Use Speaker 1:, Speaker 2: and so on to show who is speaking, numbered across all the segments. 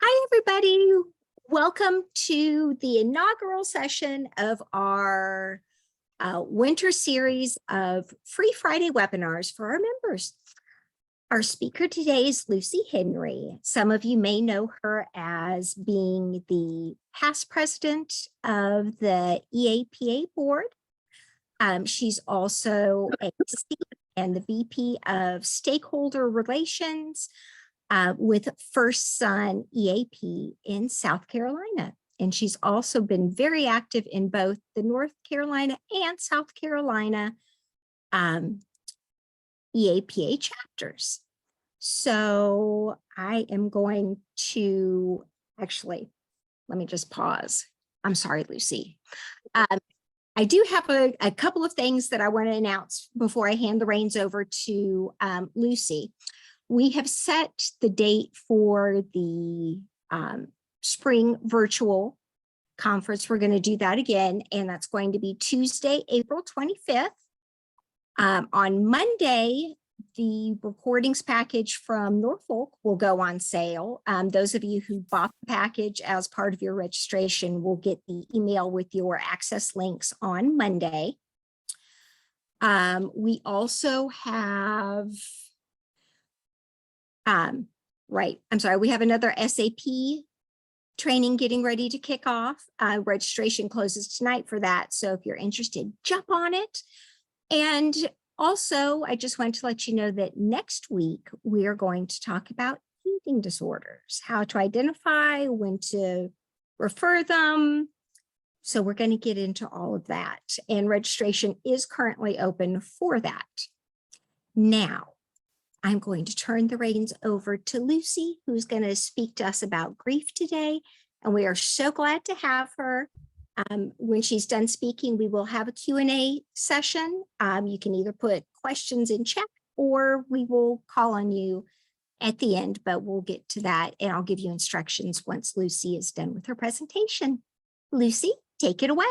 Speaker 1: Hi, everybody. Welcome to the inaugural session of our winter series of Free Friday webinars for our members. Our speaker today is Lucy Henry. Some of you may know her as being the past president of the EAPA board. She's also a and the VP of Stakeholder Relations with First Son EAP in South Carolina. And she's also been very active in both the North Carolina and South Carolina EAPA chapters. So I am going to actually, let me just pause. I'm sorry, Lucy. I do have a couple of things that I want to announce before I hand the reins over to Lucy. We have set the date for the spring virtual conference. We're going to do that again, and that's going to be Tuesday, April 25th. On Monday, the recordings package from Norfolk will go on sale. Those of you who bought the package as part of your registration will get the email with your access links on Monday. We also have we have another SAP training getting ready to kick off. Registration closes tonight for that. So if you're interested, jump on it. And also, I just want to let you know that next week, we are going to talk about eating disorders, how to identify, when to refer them. So we're going to get into all of that. And registration is currently open for that. Now, I'm going to turn the reins over to Lucy, who's going to speak to us about grief today. And we are so glad to have her. When she's done speaking, we will have a Q&A session. You can either put questions in chat or we will call on you at the end, but we'll get to that and I'll give you instructions once Lucy is done with her presentation. Lucy, take it away.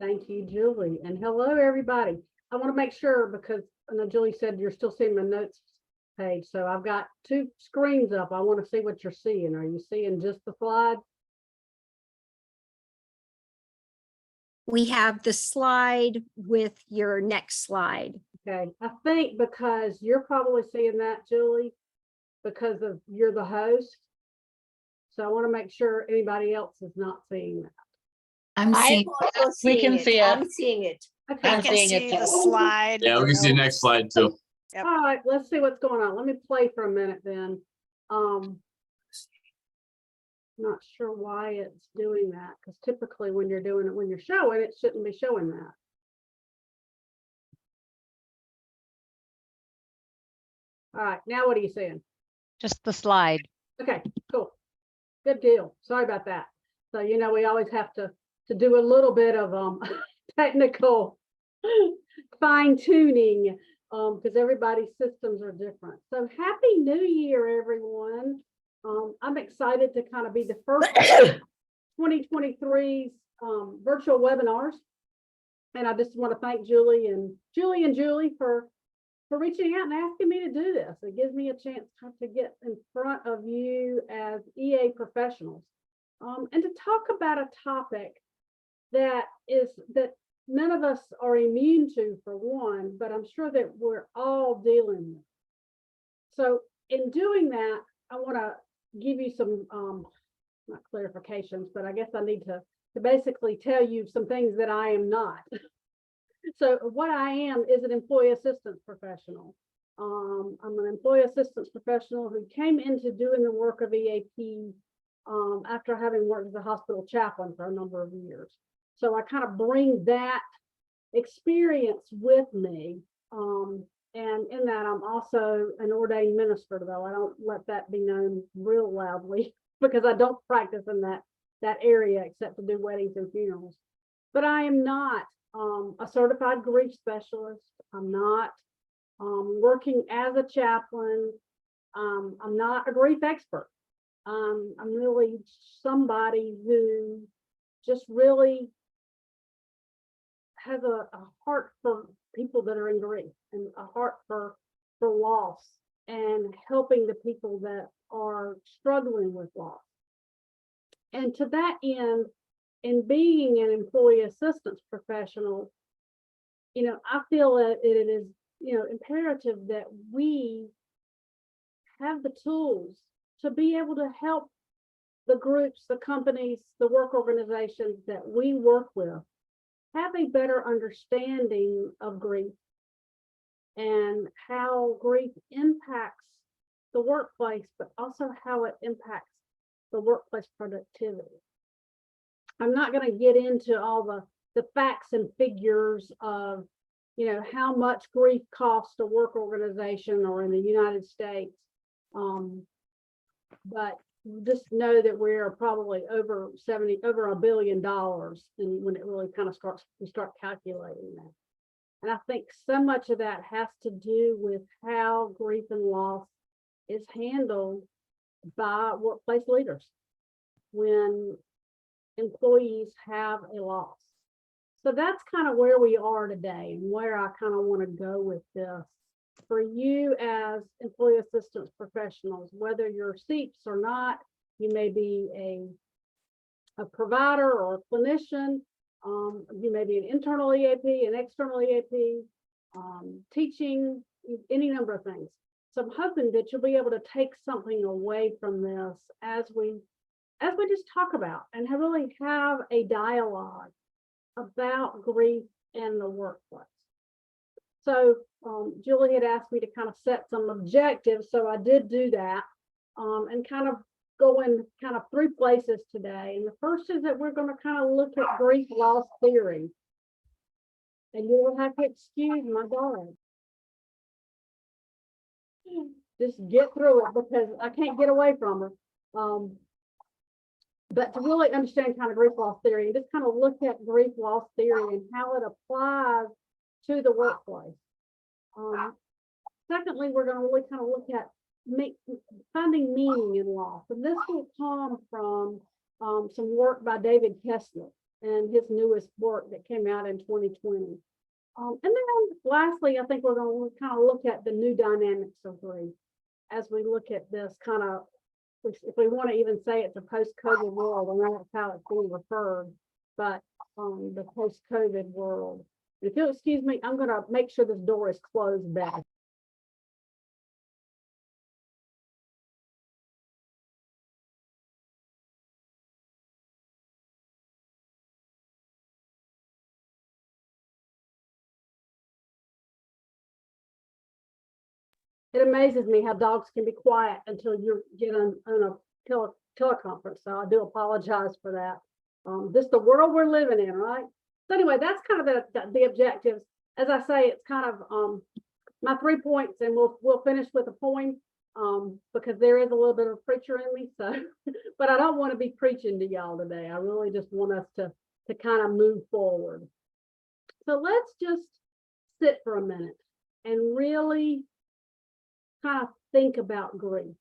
Speaker 2: Thank you, Julie. And hello, everybody. I want to make sure because I know Julie said you're still seeing the notes page. So I've got two screens up. I want to see what you're seeing. Are you seeing just the slide?
Speaker 1: We have the slide with your next slide.
Speaker 2: Okay. I think because you're probably seeing that, Julie, because of you're the host. So I want to make sure anybody else is not seeing that.
Speaker 3: I'm seeing
Speaker 4: We can see it.
Speaker 3: I'm seeing it.
Speaker 2: Okay.
Speaker 3: I'm
Speaker 4: I can
Speaker 3: seeing
Speaker 4: see
Speaker 3: it
Speaker 4: the
Speaker 3: too.
Speaker 4: slide.
Speaker 5: Yeah, we can see the next slide too.
Speaker 4: Yep.
Speaker 2: All right, let's see what's going on. Let me play for a minute then. Not sure why it's doing that because typically when you're doing it, when you're showing it, shouldn't be showing that. All right, now what are you seeing?
Speaker 6: Just the slide.
Speaker 2: Okay, cool. Good deal. Sorry about that. So, you know, we always have to do a little bit of technical fine tuning because everybody's systems are different. So happy New Year, everyone. I'm excited to kind of be the first 2023's virtual webinars. And I just want to thank Julie for reaching out and asking me to do this. It gives me a chance to get in front of you as EA professionals and to talk about a topic that none of us are immune to, for one, but I'm sure that we're all dealing with. So in doing that, I want to give you some not clarifications, but I guess I need to basically tell you some things that I am not. So what I am is an employee assistance professional. I'm an employee assistance professional who came into doing the work of EAP after having worked as a hospital chaplain for a number of years. So I kind of bring that experience with me. And in that, I'm also an ordained minister, though I don't let that be known real loudly because I don't practice in that area except to do weddings and funerals. But I am not a certified grief specialist. I'm not working as a chaplain. I'm not a grief expert. I'm really somebody who just really has a heart for people that are in grief and a heart for loss and helping the people that are struggling with loss. And to that end, in being an employee assistance professional, I feel that it is, imperative that we have the tools to be able to help the groups, the companies, the work organizations that we work with have a better understanding of grief and how grief impacts the workplace, but also how it impacts the workplace productivity. I'm not going to get into all the facts and figures of, how much grief costs a work organization or in the United States. But just know that we're probably over $1 billion, and when it really kind of we start calculating that. And I think so much of that has to do with how grief and loss is handled by workplace leaders when employees have a loss. So that's kind of where we are today and where I kind of want to go with this. For you as employee assistance professionals, whether you're SEEPs or not, you may be a provider or a clinician, you may be an internal EAP, an external EAP, teaching, any number of things. So I'm hoping that you'll be able to take something away from this as we just talk about and really have a dialogue about grief in the workplace. So Julie had asked me to kind of set some objectives, so I did do that, and kind of go in kind of 3 places today. And the first is that we're going to kind of look at grief loss theory. And you will have to excuse my dog. Just get through it because I can't get away from her. But to really understand kind of grief loss theory, just kind of look at grief loss theory and how it applies to the workplace. Secondly, we're going to really kind of look at finding meaning in loss. And this will come from some work by David Kessler and his newest work that came out in 2020. And then lastly, I think we're going to kind of look at the new dynamics of grief as we look at this kind of, if we want to even say it's a post-COVID world, and that's how it's being referred, but the post-COVID world. If you'll excuse me, I'm going to make sure this door is closed back. It amazes me how dogs can be quiet until you get on a teleconference. So I do apologize for that. This is the world we're living in, right? So anyway, that's kind of the objectives. As I say, it's kind of my 3 points, and we'll finish with a poem because there is a little bit of a preacher in me. So, but I don't want to be preaching to y'all today. I really just want us to kind of move forward. So let's just sit for a minute and really kind of think about grief.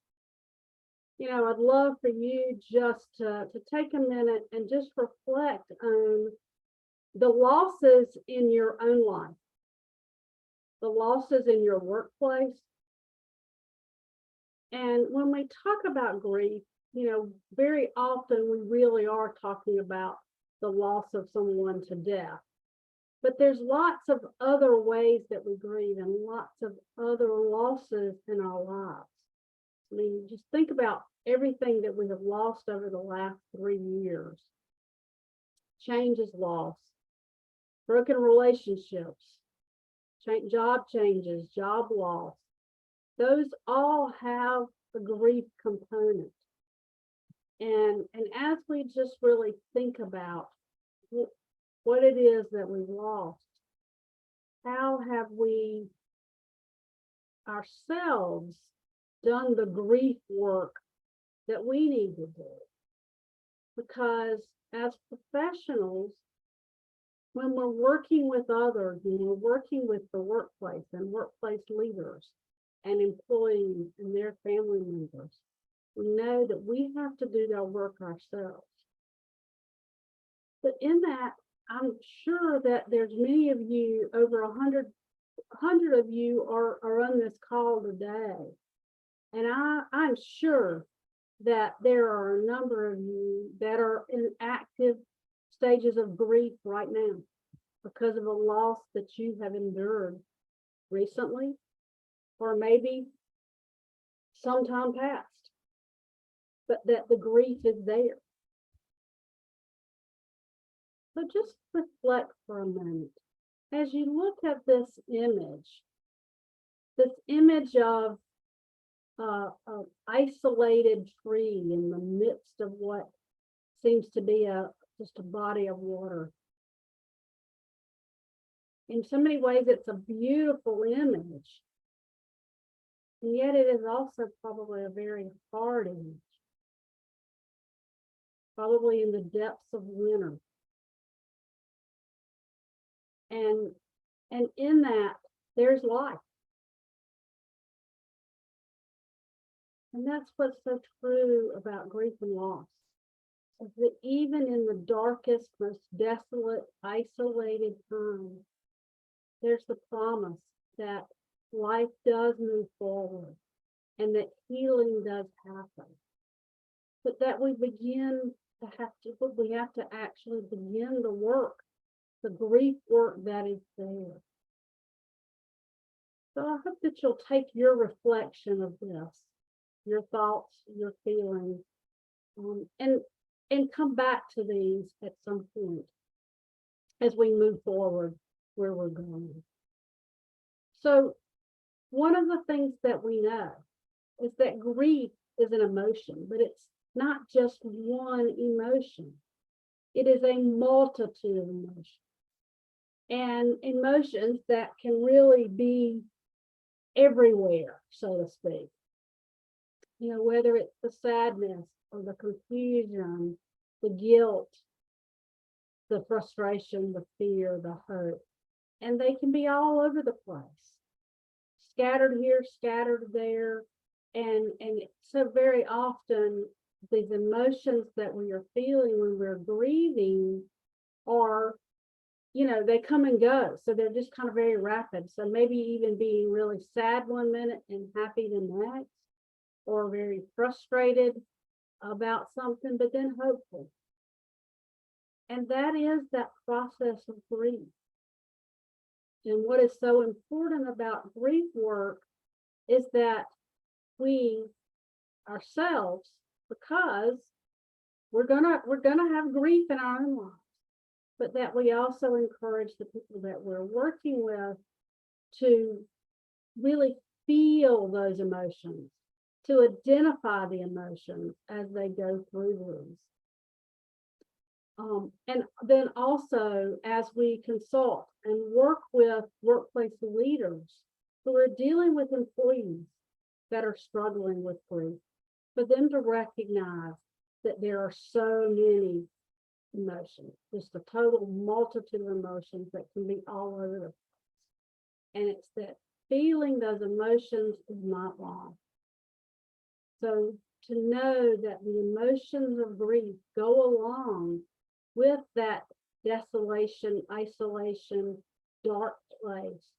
Speaker 2: I'd love for you just to take a minute and just reflect on the losses in your own life, the losses in your workplace. And when we talk about grief, very often we really are talking about the loss of someone to death. But there's lots of other ways that we grieve and lots of other losses in our lives. I mean, just think about everything that we have lost over the last 3 years. Change is loss, broken relationships, job changes, job loss. Those all have a grief component. And as we just really think about what it is that we lost, how have we ourselves done the grief work that we need to do? Because as professionals, when we're working with others, working with the workplace and workplace leaders and employees and their family members, we know that we have to do our work ourselves. But in that, I'm sure that there's many of you, over 100 of you are on this call today. And I'm sure that there are a number of you that are in active stages of grief right now because of a loss that you have endured recently, or maybe sometime past, but that the grief is there. So just reflect for a moment. As you look at this image of an isolated tree in the midst of what seems to be just a body of water. In so many ways, it's a beautiful image. And yet it is also probably a very hard image. Probably in the depths of winter. And in that, there's life. And that's what's so true about grief and loss. Is that even in the darkest, most desolate, isolated times, there's the promise that life does move forward and that healing does happen. But that we have to actually begin the work, the grief work that is there. So I hope that you'll take your reflection of this, your thoughts, your feelings, and come back to these at some point as we move forward where we're going. So one of the things that we know is that grief is an emotion, but it's not just one emotion. It is a multitude of emotions. And emotions that can really be everywhere, so to speak. You know, whether it's the sadness or the confusion, the guilt, the frustration, the fear, the hurt. And they can be all over the place. Scattered here, scattered there. And so very often these emotions that we are feeling when we're grieving are, you know, they come and go. So they're just kind of very rapid. So maybe even being really sad one minute and happy the next, or very frustrated about something, but then hopeful. And that is that process of grief. And what is so important about grief work is that we ourselves, because we're gonna have grief in our own lives, but that we also encourage the people that we're working with to really feel those emotions, to identify the emotions as they go through these. And then also, as we consult and work with workplace leaders who are dealing with employees that are struggling with grief, for them to recognize that there are so many emotions, just a total multitude of emotions that can be all over the place. And it's that feeling those emotions is not wrong. So to know that the emotions of grief go along with that desolation, isolation, dark place.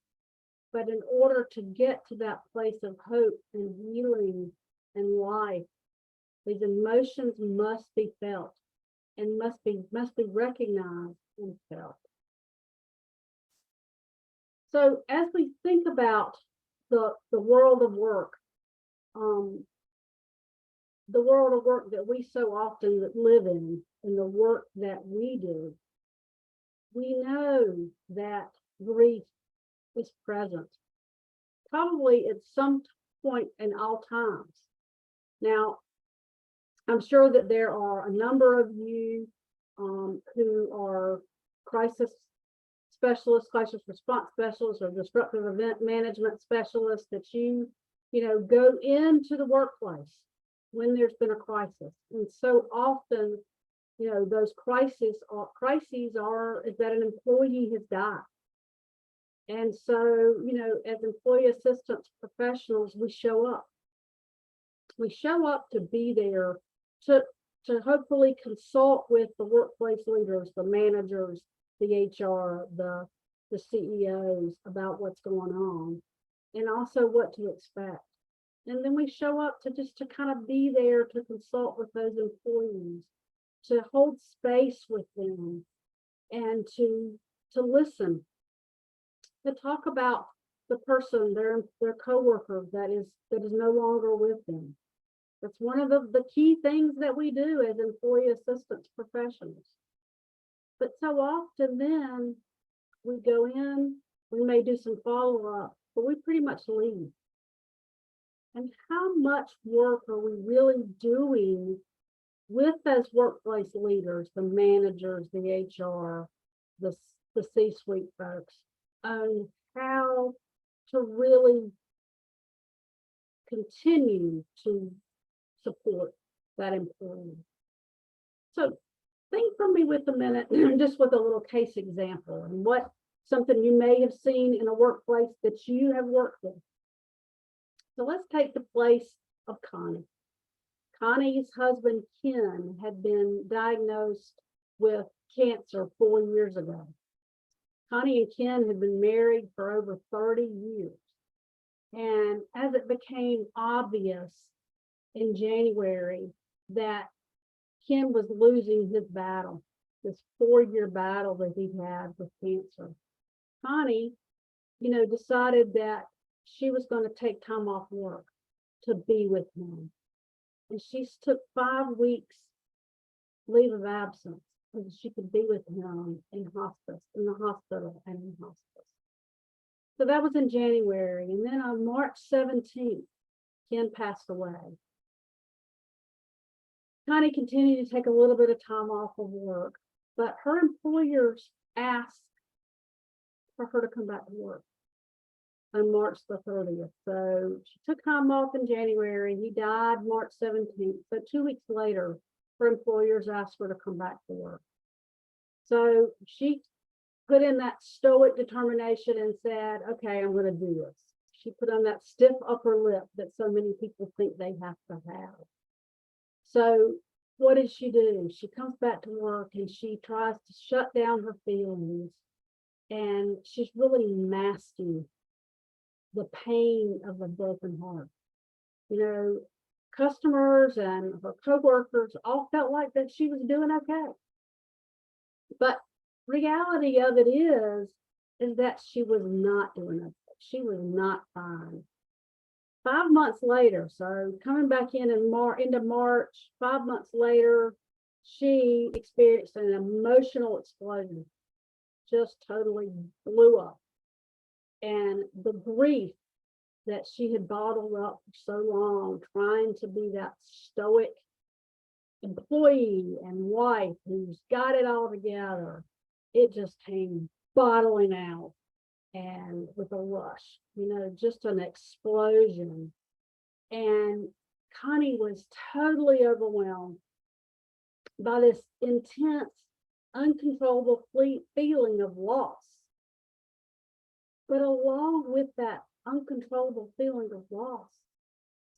Speaker 2: But in order to get to that place of hope and healing and life, these emotions must be felt and must be recognized and felt. So as we think about the world of work, the world of work that we so often live in the work that we do, we know that grief is present, probably at some point in all times. Now, I'm sure that there are a number of you who are crisis specialists, crisis response specialists, or disruptive event management specialists that you know, go into the workplace when there's been a crisis. And so often, you know, those crises are that an employee has died. And so, you know, as employee assistance professionals, we show up. We show up to be there to hopefully consult with the workplace leaders, the managers, the HR, the CEOs about what's going on, and also what to expect. And then we show up to just to kind of be there to consult with those employees, to hold space with them, and to listen, to talk about the person, their coworker that is no longer with them. That's one of the key things that we do as employee assistance professionals. But so often then we go in, we may do some follow-up, but we pretty much leave. And how much work are we really doing with those workplace leaders, the managers, the HR, the C-suite folks, on how to really continue to support that employee? So think for me with a minute, just with a little case example, and what something you may have seen in a workplace that you have worked with. So let's take the place of Connie. Connie's husband, Ken, had been diagnosed with cancer 4 years ago. Connie and Ken had been married for over 30 years. And as it became obvious in January that Ken was losing his battle, this 4-year battle that he had with cancer, Connie, decided that she was going to take time off work to be with him. And she took 5 weeks leave of absence so that she could be with him in the hospital and in hospice. So that was in January. And then on March 17th, Ken passed away. Connie continued to take a little bit of time off of work, but her employers asked for her to come back to work on March the 30th. So she took time off in January. He died March 17th. So 2 weeks later, her employers asked her to come back to work. So she put in that stoic determination and said, okay, I'm going to do this. She put on that stiff upper lip that so many people think they have to have. So what did she do? She comes back to work and she tries to shut down her feelings. And she's really masking the pain of a broken heart. Customers and her coworkers all felt like that she was doing okay. But reality of it is that she was not doing okay. She was not fine. 5 months later, so coming back into March, 5 months later, she experienced an emotional explosion, just totally blew up. And the grief that she had bottled up for so long, trying to be that stoic employee and wife who's got it all together, it just came bottling out and with a rush, just an explosion. And Connie was totally overwhelmed by this intense, uncontrollable feeling of loss. But along with that uncontrollable feeling of loss,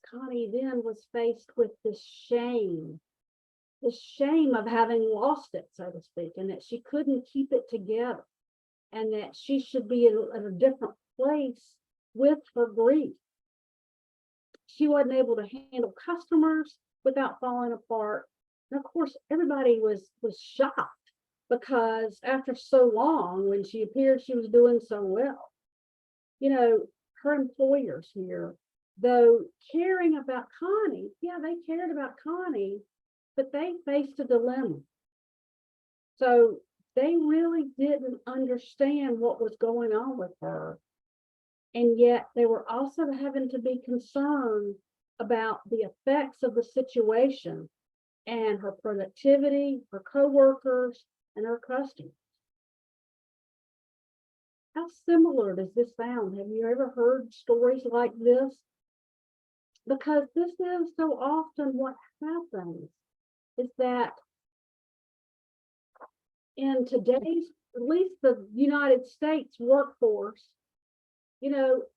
Speaker 2: Connie then was faced with this shame of having lost it, so to speak, and that she couldn't keep it together, and that she should be at a different place with her grief. She wasn't able to handle customers without falling apart. And of course, everybody was shocked, because after so long, when she appeared she was doing so well, her employers here, though caring about Connie, they cared about Connie, but they faced a dilemma. So they really didn't understand what was going on with her. And yet they were also having to be concerned about the effects of the situation and her productivity, her coworkers, and her customers. How similar does this sound? Have you ever heard stories like this? Because this is so often what happens, is that in today's, at least the United States workforce,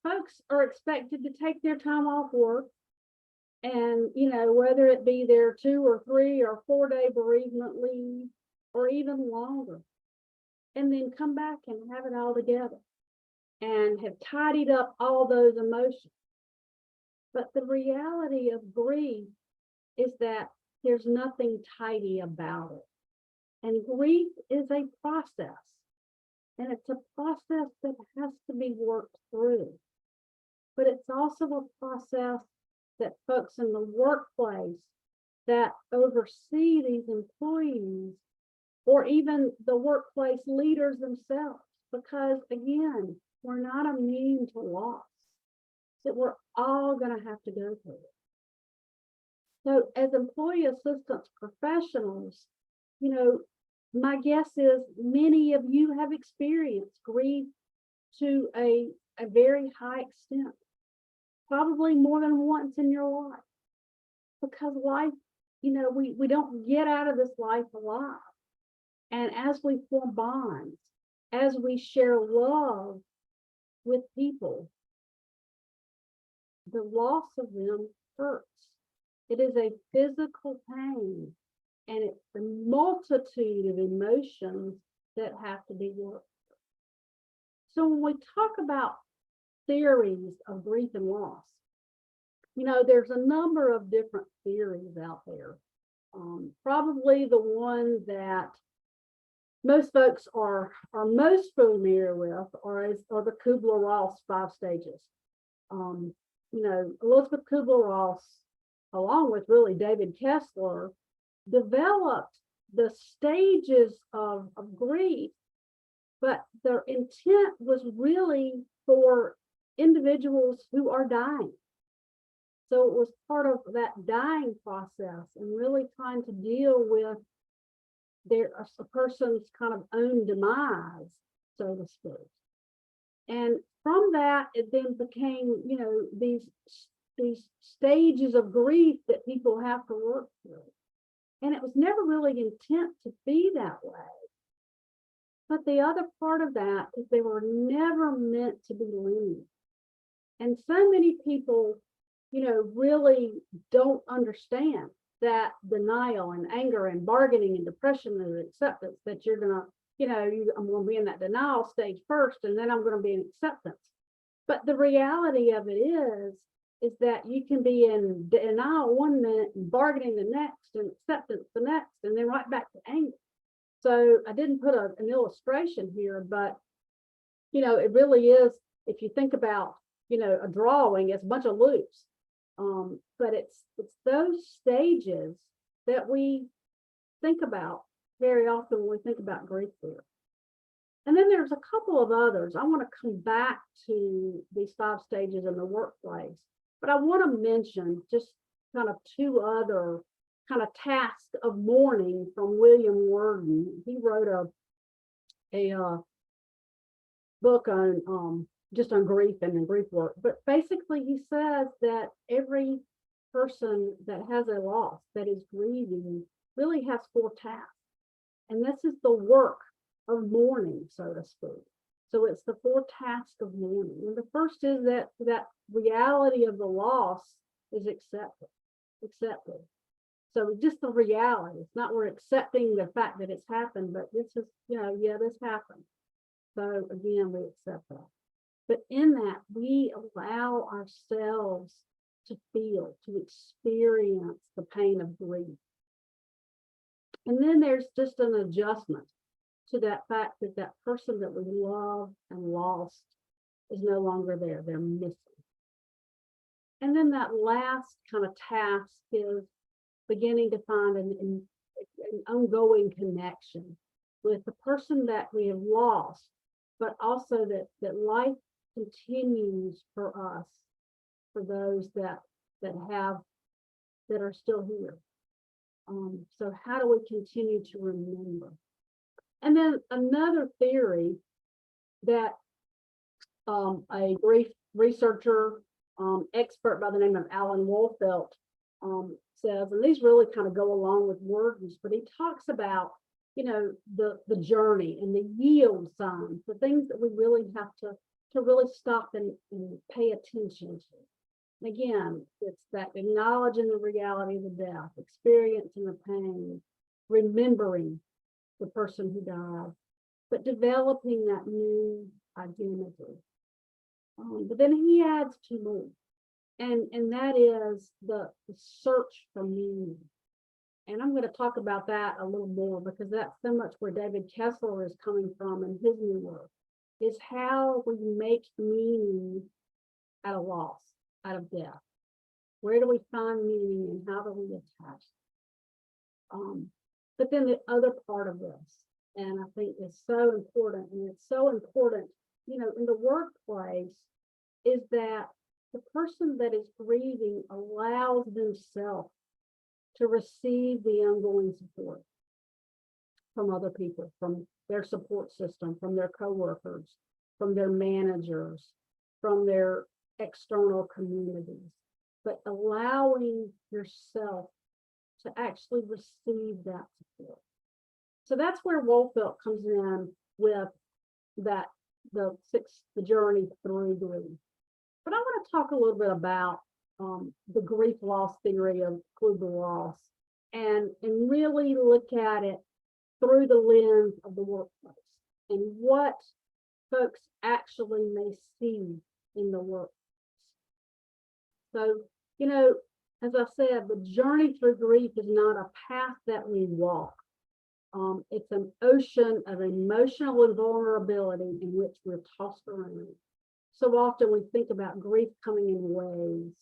Speaker 2: folks are expected to take their time off work, and, whether it be their 2 or 3 or 4 day bereavement leave, or even longer, and then come back and have it all together and have tidied up all those emotions. But the reality of grief is that there's nothing tidy about it. And grief is a process. And it's a process that has to be worked through. But it's also a process that folks in the workplace that oversee these employees, or even the workplace leaders themselves, because again, we're not immune to loss, that we're all going to have to go through it. So as employee assistance professionals, my guess is many of you have experienced grief to a very high extent, probably more than once in your life, because life, we don't get out of this life alive. And as we form bonds, as we share love with people, the loss of them hurts. It is a physical pain, and it's a multitude of emotions that have to be worked through. So when we talk about theories of grief and loss, there's a number of different theories out there. Probably the one that most folks are most familiar with are the Kubler-Ross 5 stages. Elizabeth Kubler-Ross, along with really David Kessler, developed the stages of grief, but their intent was really for individuals who are dying. So it was part of that dying process and really trying to deal with a person's kind of own demise, so to speak. And from that, it then became, these stages of grief that people have to work through. And it was never really intent to be that way. But the other part of that is they were never meant to be linear. And so many people, really don't understand that denial and anger and bargaining and depression and acceptance, that you're going to, I'm going to be in that denial stage first, and then I'm going to be in acceptance. But the reality of it is that you can be in denial one minute and bargaining the next and acceptance the next, and then right back to anger. So I didn't put an illustration here, but, it really is, if you think about, a drawing, it's a bunch of loops. But it's those stages that we think about very often when we think about grief fear. And then there's a couple of others. I want to come back to these 5 stages in the workplace, but I want to mention just kind of 2 other kind of tasks of mourning from William Worden. He wrote a book on just on grief and grief work. But basically he says that every person that has a loss, that is grieving, really has 4 tasks. And this is the work of mourning, so to speak. So it's the 4 tasks of mourning. And the first is that reality of the loss is accepted. So just the reality. It's not we're accepting the fact that it's happened, but this is, this happened. So again, we accept that. But in that, we allow ourselves to feel, to experience the pain of grief. And then there's just an adjustment to that fact that that person that we love and lost is no longer there. They're missing. And then that last kind of task is beginning to find an ongoing connection with the person that we have lost, but also that life continues for us, for those that are still here. So how do we continue to remember? And then another theory that a grief researcher, expert by the name of Alan Wolfelt says, and these really kind of go along with words, but he talks about, the journey and the yield signs, the things that we really have to really stop and pay attention to. And again, it's that acknowledging the reality of the death, experiencing the pain, remembering the person who died, but developing that new identity. But then he adds 2 more. And that is the search for meaning. And I'm going to talk about that a little more because that's so much where David Kessler is coming from in his new work, is how we make meaning out of loss, out of death. Where do we find meaning and how do we attach it? But then the other part of this, and I think is so important, and it's so important, you know, in the workplace, is that the person that is grieving allows themselves to receive the ongoing support from other people, from their support system, from their coworkers, from their managers, from their external communities, but allowing yourself to actually receive that support. So that's where Wolfelt comes in with that, the journey through grief. But I want to talk a little bit about the grief loss theory of Kübler-Ross and really look at it through the lens of the workplace and what folks actually may see in the workplace. So, you know, as I said, the journey through grief is not a path that we walk. It's an ocean of emotional invulnerability in which we're tossed around. So often we think about grief coming in waves.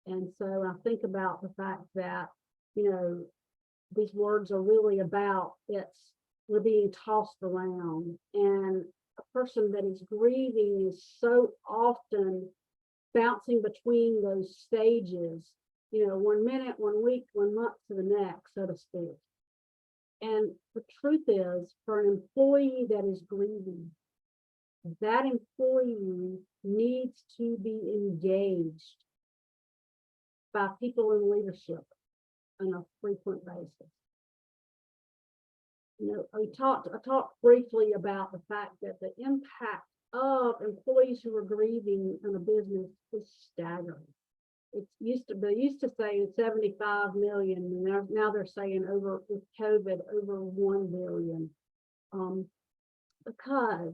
Speaker 2: And so I think about the fact that, you know, these words are really about we're being tossed around. And a person that is grieving is so often bouncing between those stages, you know, 1 minute, 1 week, 1 month to the next, so to speak. And the truth is, for an employee that is grieving, that employee needs to be engaged by people in leadership on a frequent basis. You know, I talked briefly about the fact that the impact of employees who are grieving in a business is staggering. They used to say 75 million, and now they're saying over with COVID over 1 billion, because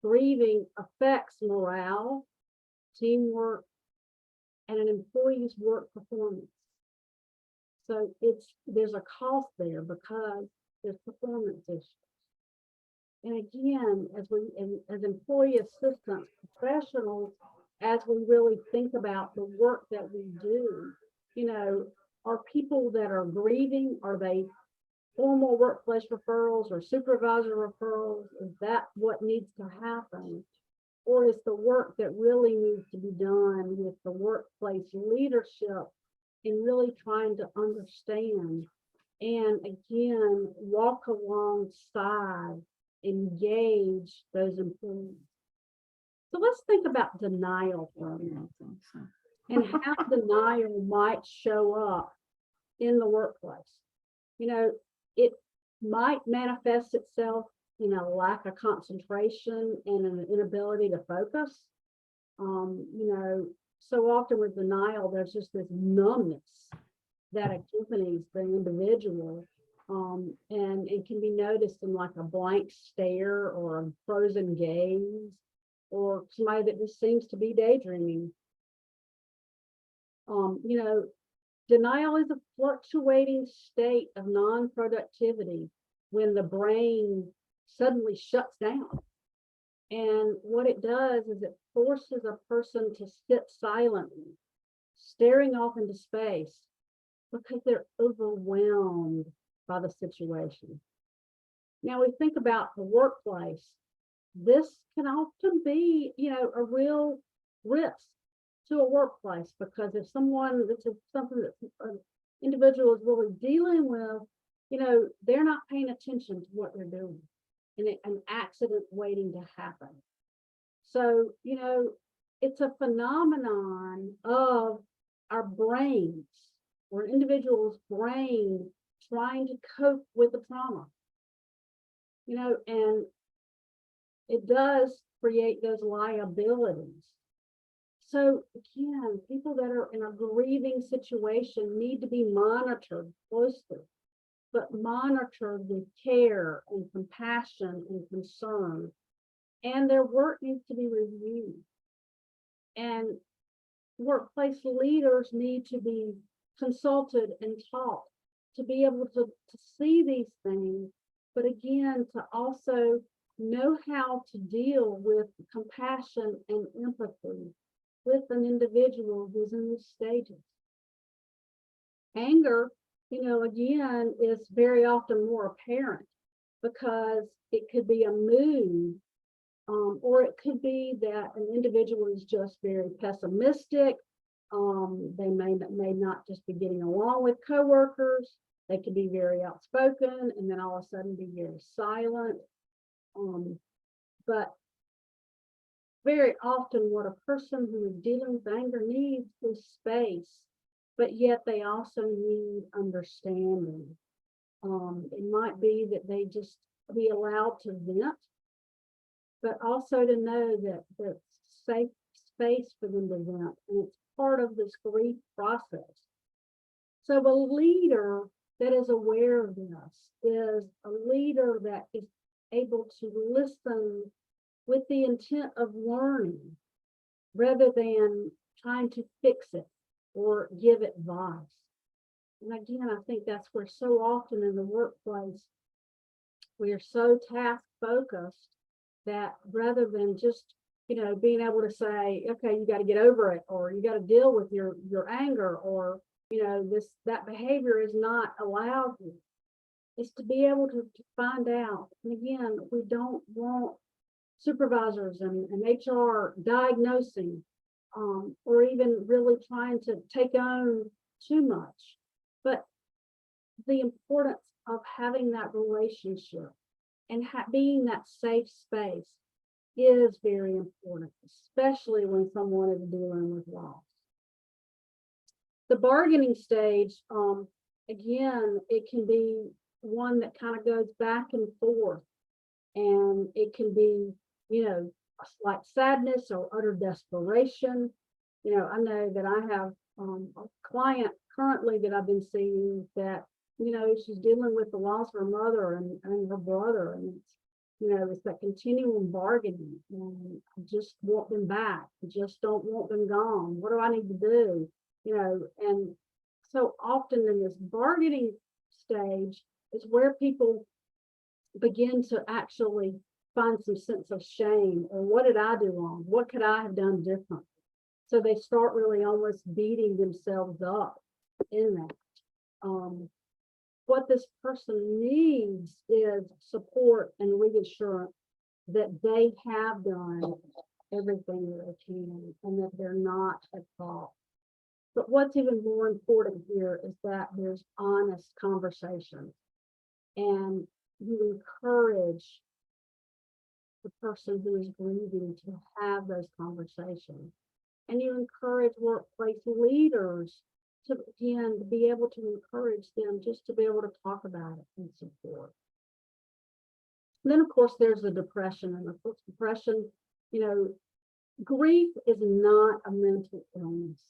Speaker 2: grieving affects morale, teamwork, and an employee's work performance. So there's a cost there because there's performance issues. And again, as employee assistants, professionals, as we really think about the work that we do, you know, are people that are grieving, are they formal workplace referrals or supervisor referrals? Is that what needs to happen? Or is the work that really needs to be done with the workplace leadership in really trying to understand and again, walk alongside, engage those employees? So let's think about denial for a minute and how denial might show up in the workplace. You know, it might manifest itself in a lack of concentration and an inability to focus. You know, so often with denial, there's just this numbness that accompanies the individual, and it can be noticed in like a blank stare or a frozen gaze, or somebody that just seems to be daydreaming. You know, denial is a fluctuating state of non-productivity when the brain suddenly shuts down. And what it does is it forces a person to sit silently, staring off into space because they're overwhelmed by the situation. Now we think about the workplace. This can often be, you know, a real risk to a workplace, because if something that an individual is really dealing with, you know, they're not paying attention to what they're doing, and an accident waiting to happen. So, you know, it's a phenomenon of our brains, or an individual's brain trying to cope with the trauma, you know, and it does create those liabilities. So again, people that are in a grieving situation need to be monitored closely, but monitored with care and compassion and concern. And their work needs to be reviewed. And workplace leaders need to be consulted and taught to be able to see these things, but again, to also know how to deal with compassion and empathy with an individual who's in these stages. Anger, again, is very often more apparent because it could be a mood, or it could be that an individual is just very pessimistic. They may not just be getting along with coworkers. They could be very outspoken and then all of a sudden be very silent. But very often what a person who is dealing with anger needs is space, but yet they also need understanding. It might be that they just be allowed to vent, but also to know that there's safe space for them to vent, and it's part of this grief process. So a leader that is aware of this is a leader that is able to listen with the intent of learning rather than trying to fix it or give advice. And again, I think that's where so often in the workplace, we are so task focused that rather than just, being able to say, okay, you got to get over it, or you got to deal with your anger, or, that behavior is not allowed you, is to be able to find out. And again, we don't want supervisors and HR diagnosing, or even really trying to take on too much. But the importance of having that relationship and being that safe space is very important, especially when someone is dealing with loss. The bargaining stage, again, it can be one that kind of goes back and forth, and it can be, a slight sadness or utter desperation. I know that I have a client currently that I've been seeing that, she's dealing with the loss of her mother and her brother, and it's that continuum bargaining. And I just want them back. I just don't want them gone. What do I need to do? And so often in this bargaining stage is where people begin to actually find some sense of shame, or what did I do wrong? What could I have done different? So they start really almost beating themselves up in that. What this person needs is support and reassurance that they have done everything that they can and that they're not at fault. But what's even more important here is that there's honest conversation, and you encourage the person who is grieving to have those conversations. And you encourage workplace leaders to, again, to be able to encourage them just to be able to talk about it and support. And then, of course, there's the depression. And of course, depression, grief is not a mental illness.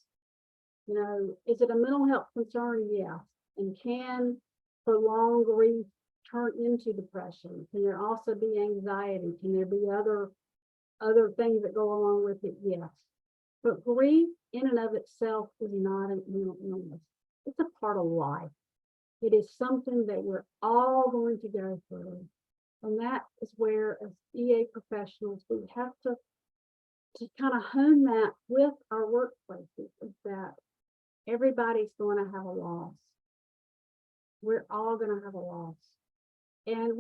Speaker 2: Is it a mental health concern? Yes. And can prolonged grief turn into depression? Can there also be anxiety? Can there be other things that go along with it? Yes. But grief in and of itself is not a mental illness. It's a part of life. It is something that we're all going to go through. And that is where, as EA professionals, we have to kind of hone that with our workplaces, is that everybody's going to have a loss. We're all going to have a loss. And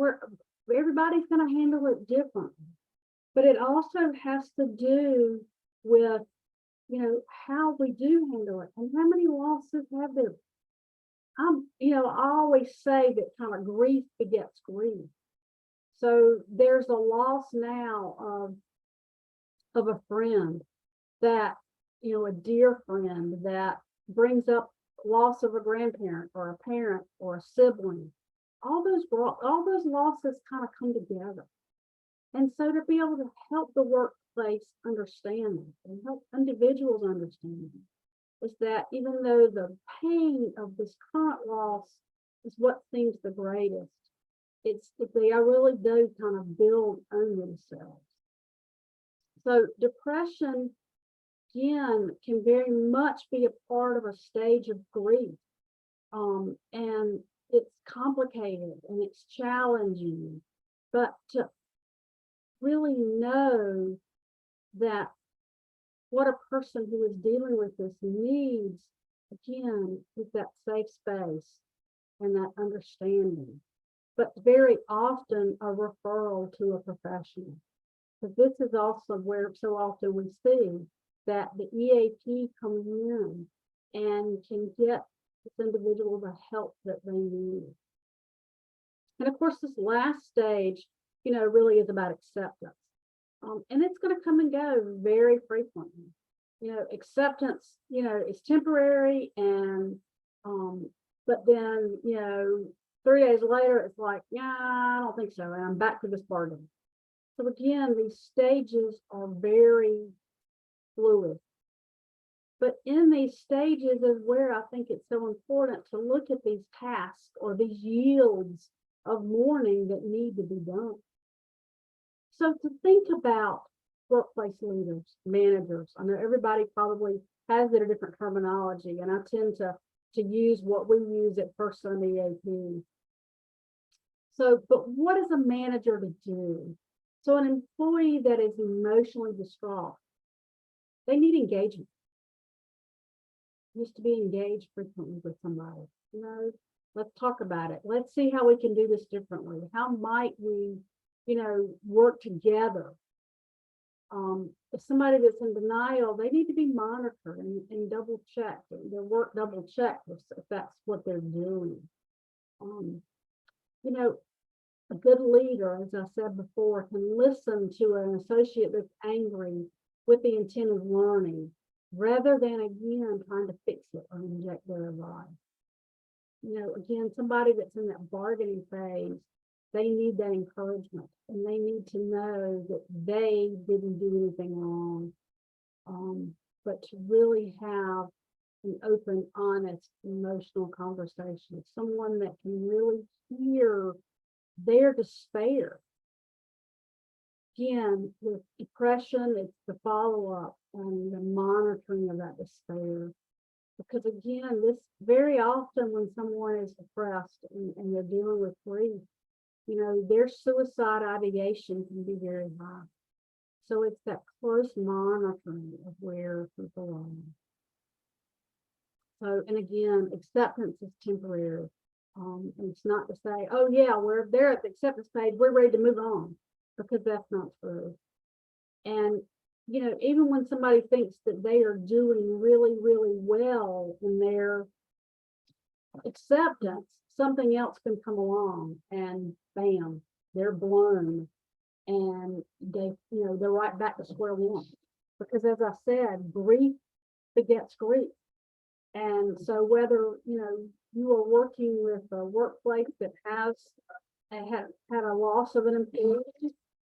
Speaker 2: everybody's going to handle it differently. But it also has to do with, how we do handle it and how many losses have there. I always say that kind of grief begets grief. So there's a loss now of a friend that, a dear friend that brings up loss of a grandparent or a parent or a sibling. All those losses kind of come together. And so to be able to help the workplace understand this and help individuals understand this, is that even though the pain of this current loss is what seems the greatest, it's if they really do kind of build on themselves. So depression again, can very much be a part of a stage of grief. And it's complicated and it's challenging, but to really know that what a person who is dealing with this needs, again, is that safe space and that understanding, but very often a referral to a professional. Because this is also where so often we see that the EAP comes in and can get this individual the help that they need. And of course, this last stage, really is about acceptance. And it's going to come and go very frequently. Acceptance, is temporary, and but then, 3 days later, it's like, yeah, I don't think so, and I'm back to this bargain. So again, these stages are very fluid. But in these stages is where I think it's so important to look at these tasks or these yields of mourning that need to be done. So to think about workplace leaders, managers, I know everybody probably has their different terminology, and I tend to use what we use at First Sunday EAP. So, but what is a manager to do? So an employee that is emotionally distraught, they need engagement. Used to be engaged frequently with somebody. Let's talk about it. Let's see how we can do this differently. How might we, work together? If somebody that's in denial, they need to be monitored and double checked, their work double checked if that's what they're doing. A good leader, as I said before, can listen to an associate that's angry with the intent of learning, rather than, again, trying to fix it or inject their advice. Again, somebody that's in that bargaining phase, they need that encouragement, and they need to know that they didn't do anything wrong. But to really have an open, honest, emotional conversation, someone that can really hear their despair. Again, with depression, it's the follow-up and the monitoring of that despair. Because again, this very often when someone is depressed and they're dealing with grief, their suicide ideation can be very high. So it's that close monitoring of where people are. So, and again, acceptance is temporary. And it's not to say, oh yeah, we're there at the acceptance page, we're ready to move on, because that's not true. And even when somebody thinks that they are doing really, really well in their acceptance, something else can come along and bam, they're blown, and they're right back to square one. Because as I said, grief begets grief. And so whether you are working with a workplace that has had a loss of an employee,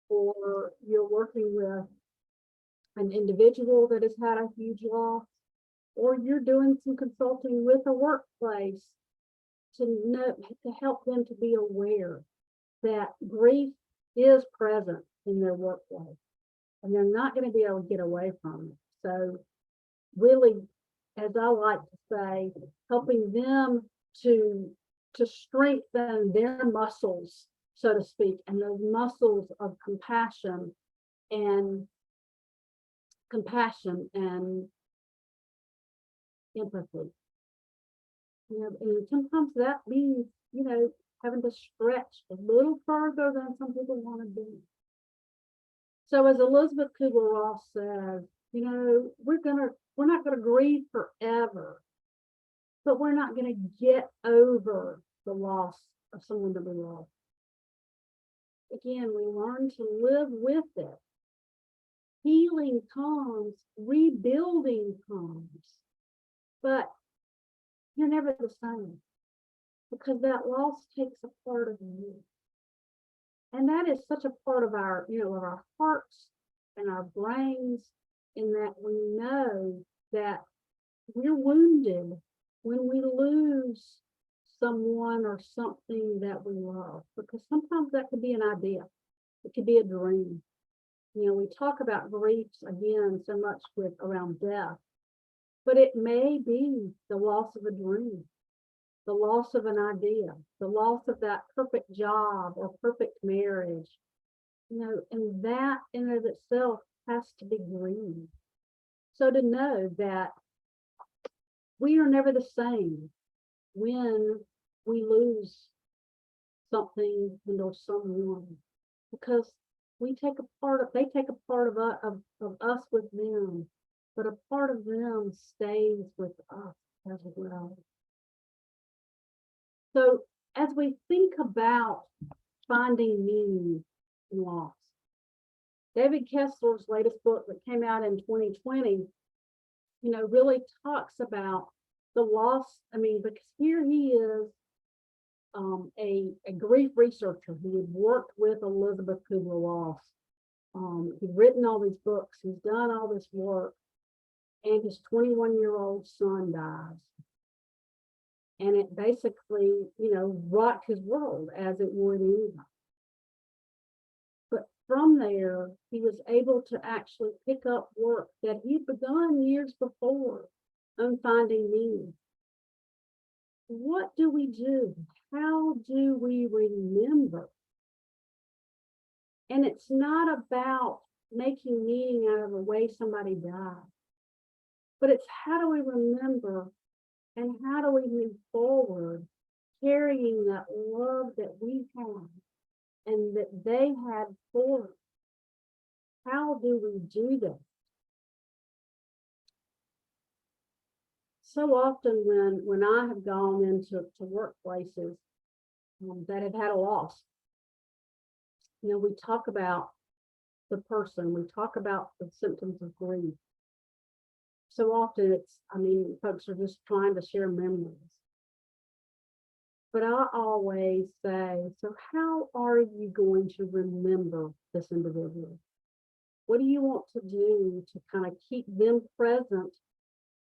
Speaker 2: or you're working with an individual that has had a huge loss, or you're doing some consulting with a workplace to help them to be aware that grief is present in their workplace, and they're not going to be able to get away from it. So really, as I like to say, helping them to strengthen their muscles, so to speak, and those muscles of compassion and empathy. And sometimes that means, having to stretch a little further than some people want to do. So as Elizabeth Kubler-Ross says, we're not going to grieve forever, but we're not going to get over the loss of someone that we love. Again, we learn to live with it. Healing comes, rebuilding comes, but you're never the same, because that loss takes a part of you. And that is such a part of our, of our hearts and our brains, in that we know that we're wounded when we lose someone or something that we love, because sometimes that could be an idea. It could be a dream. we talk about griefs again so much with around death, but it may be the loss of a dream, the loss of an idea, the loss of that perfect job or perfect marriage, and that in and of itself has to be grieved. So to know that we are never the same when we lose something or someone, because they take a part of us with them, but a part of them stays with us as well. So as we think about finding meaning in loss, David Kessler's latest book that came out in 2020, really talks about the loss. I mean, because here he is, a grief researcher who had worked with Elizabeth Kubler-Ross. He's written all these books, he's done all this work, and his 21-year-old son dies. And it basically, rocked his world as it would anybody. But from there, he was able to actually pick up work that he'd begun years before on finding meaning. What do we do? How do we remember? And it's not about making meaning out of the way somebody died, but it's how do we remember and how do we move forward carrying that love that we have and that they had for us? How do we do that? So often when I have gone into workplaces that have had a loss, we talk about the person, we talk about the symptoms of grief. So often folks are just trying to share memories. But I always say, so how are you going to remember this individual? What do you want to do to kind of keep them present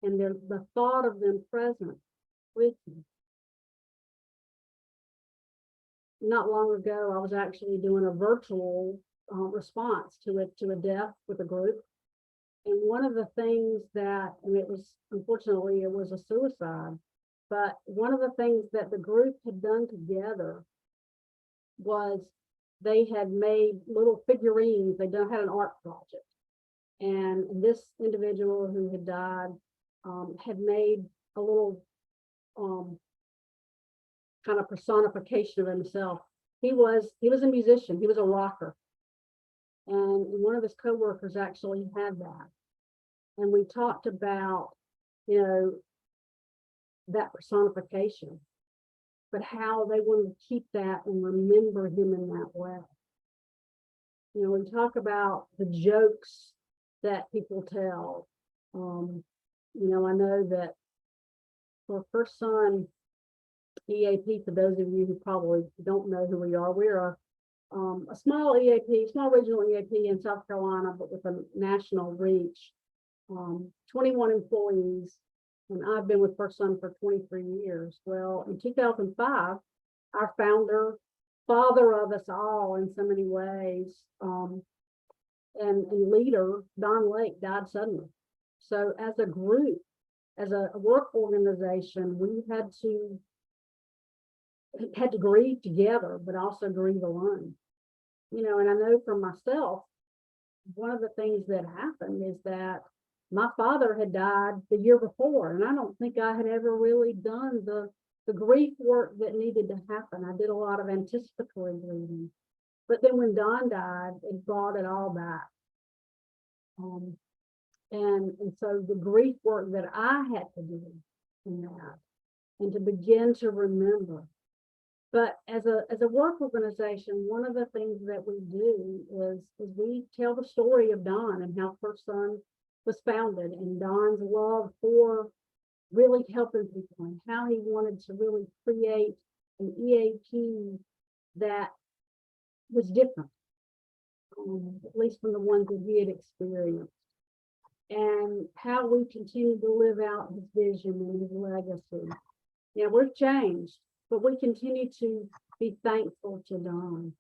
Speaker 2: and the thought of them present with you? Not long ago, I was actually doing a virtual response to a death with a group. And one of the things that, and it was a suicide, but one of the things that the group had done together was they had made little figurines. They had an art project. And this individual who had died had made a little kind of personification of himself. He was a musician. He was a rocker. And one of his coworkers actually had that. And we talked about, that personification, but how they wanted to keep that and remember him in that way. We talk about the jokes that people tell. I know that for First Son EAP, for those of you who probably don't know who we are, we're a small EAP, small regional EAP in South Carolina, but with a national reach. 21 employees, and I've been with First Son for 23 years. Well, in 2005, our founder, father of us all in so many ways, and leader, Don Lake, died suddenly. So as a group, as a work organization, we had to grieve together, but also grieve alone. And I know for myself, one of the things that happened is that my father had died the year before, and I don't think I had ever really done the grief work that needed to happen. I did a lot of anticipatory grieving, but then when Don died, it brought it all back. And so the grief work that I had to do in that, and to begin to remember. But as a work organization, one of the things that we do is we tell the story of Don and how First Son was founded, and Don's love for really helping people, and how he wanted to really create an EAP that was different, at least from the ones that he had experienced, and how we continue to live out his vision and his legacy. We've changed, but we continue to be thankful to Don.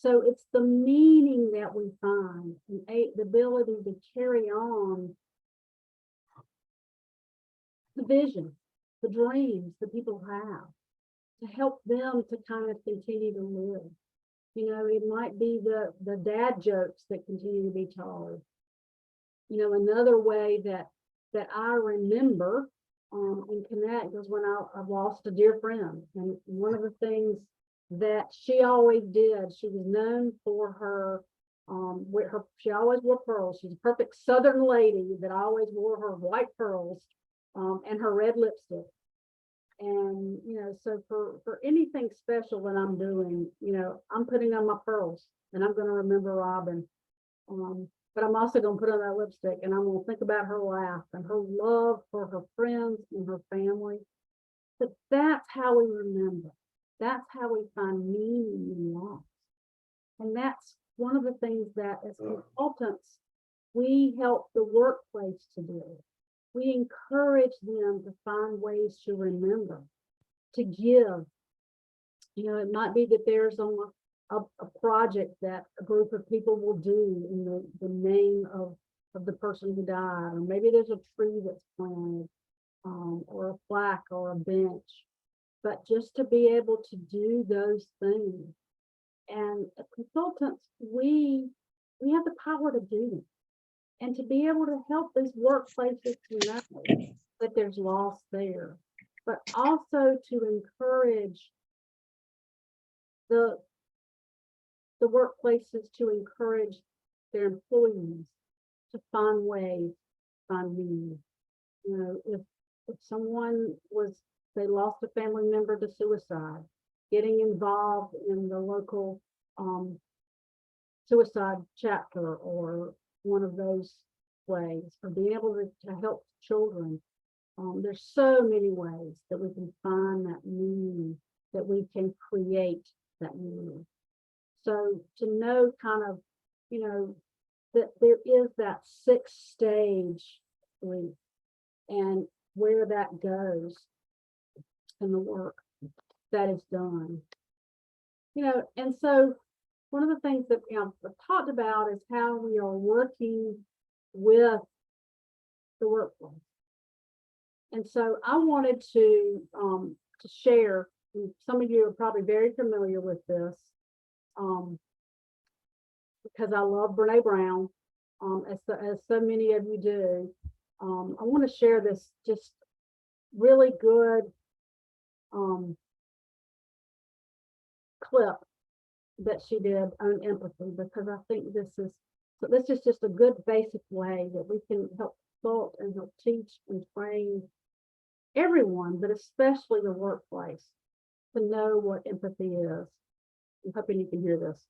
Speaker 2: So it's the meaning that we find, and the ability to carry on the vision, the dreams that people have, to help them to kind of continue to live. You know, it might be the dad jokes that continue to be told. You know, another way that I remember and connect is when I've lost a dear friend. And one of the things that she always did, she was known for her, she always wore pearls. She's a perfect Southern lady that always wore her white pearls and her red lipstick. And, you know, so for anything special that I'm doing, you know, I'm putting on my pearls and I'm going to remember Robin. But I'm also going to put on that lipstick and I'm going to think about her laugh and her love for her friends and her family. But that's how we remember. That's how we find meaning in life. And that's one of the things that as consultants, we help the workplace to do. We encourage them to find ways to remember, to give. You know, it might be that there's a project that a group of people will do in the name of the person who died, or maybe there's a tree that's planted, or a plaque or a bench. But just to be able to do those things, and as consultants, we have the power to do them, and to be able to help these workplaces to know that there's loss there, but also to encourage the workplaces to encourage their employees to find ways, find meaning. You know, if someone they lost a family member to suicide, getting involved in the local suicide chapter or one of those ways, or being able to help children. There's so many ways that we can find that meaning, that we can create that meaning. So to know kind of, you know, that there is that 6th stage grief and where that goes in the work that is done. You know, and so one of the things that I've talked about is how we are working with the workplace. And so I wanted to share, some of you are probably very familiar with this, because I love Brene Brown, as so many of you do. I want to share this just really good clip that she did on empathy, because I think this is just a good basic way that we can help consult and help teach and train everyone, but especially the workplace, to know what empathy is. I'm hoping you can hear this.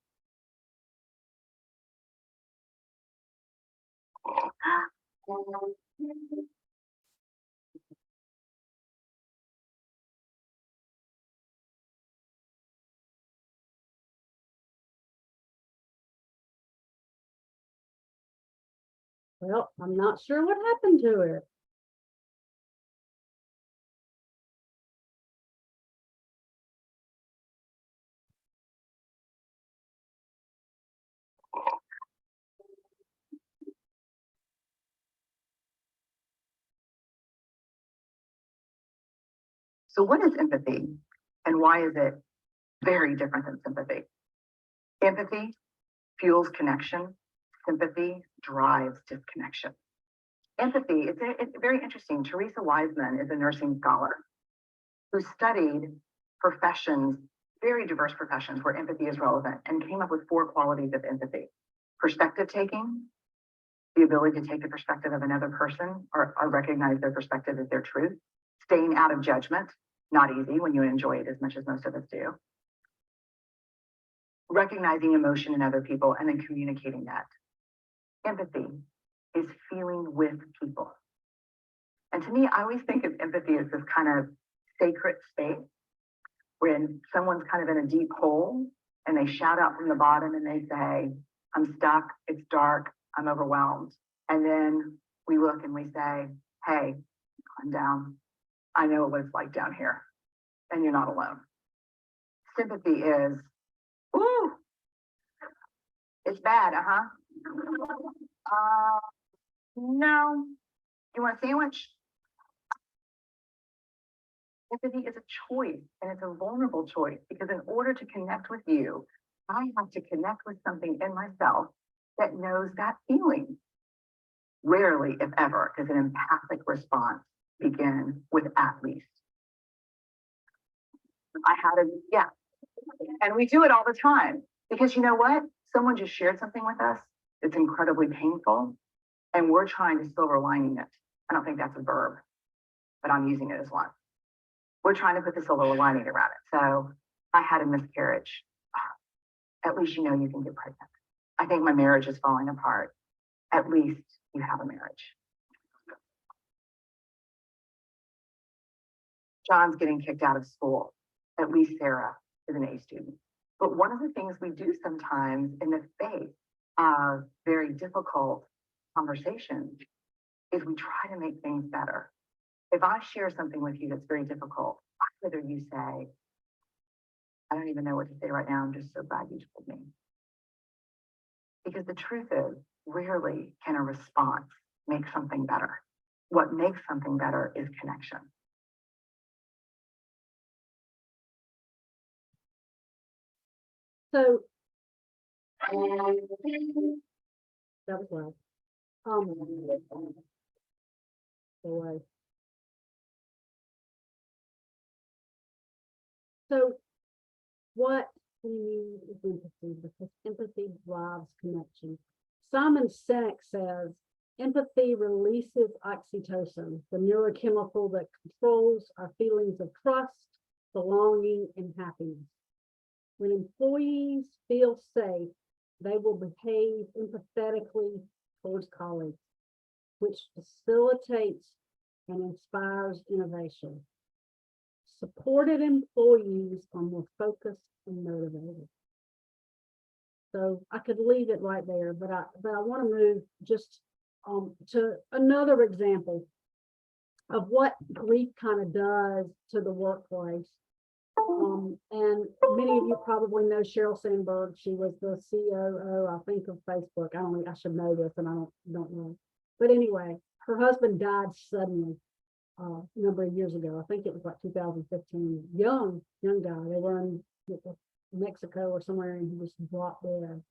Speaker 2: Well, I'm not sure what happened to it.
Speaker 4: So what is empathy and why is it very different than sympathy? Empathy fuels connection. Sympathy drives disconnection. Empathy, it's very interesting. Teresa Wiseman is a nursing scholar who studied professions, very diverse professions where empathy is relevant, and came up with 4 qualities of empathy. Perspective taking, the ability to take the perspective of another person or recognize their perspective as their truth. Staying out of judgment, not easy when you enjoy it as much as most of us do. Recognizing emotion in other people and then communicating that. Empathy is feeling with people. And to me, I always think of empathy as this kind of sacred space when someone's kind of in a deep hole and they shout out from the bottom and they say, I'm stuck, it's dark, I'm overwhelmed. And then we look and we say, hey, I'm down. I know what it's like down here, and you're not alone. Sympathy is, ooh, It's bad, uh-huh. No. You want a sandwich? Empathy is a choice, and it's a vulnerable choice, because in order to connect with you, I have to connect with something in myself that knows that feeling. Rarely, if ever, does an empathic response begin with at least. I had a, yeah. And we do it all the time, because you know what? Someone just shared something with us that's incredibly painful, and we're trying to silver lining it. I don't think that's a verb, but I'm using it as one. We're trying to put the silver lining around it. So I had a miscarriage. At least you know you can get pregnant. I think my marriage is falling apart. At least you have a marriage. John's getting kicked out of school. At least Sarah is an A student. But one of the things we do sometimes in the face of very difficult conversations is we try to make things better. If I share something with you that's very difficult, whether you say, I don't even know what to say right now, I'm just so glad you told me. Because the truth is, rarely can a response make something better. What makes something better is connection.
Speaker 2: So that was loud. Away. So what we need is empathy, because empathy drives connection. Simon Sinek says empathy releases oxytocin, the neurochemical that controls our feelings of trust, belonging, and happiness. When employees feel safe, they will behave empathetically towards colleagues, which facilitates and inspires innovation. Supported employees are more focused and motivated. So I could leave it right there, but I want to move just to another example of what grief kind of does to the workplace. And many of you probably know Sheryl Sandberg. She was the COO, I think, of Facebook. I don't know, I should know this, and I don't know. But anyway, her husband died suddenly a number of years ago. I think it was like 2015. Young guy. They were in Mexico or somewhere, and he was dropped dead.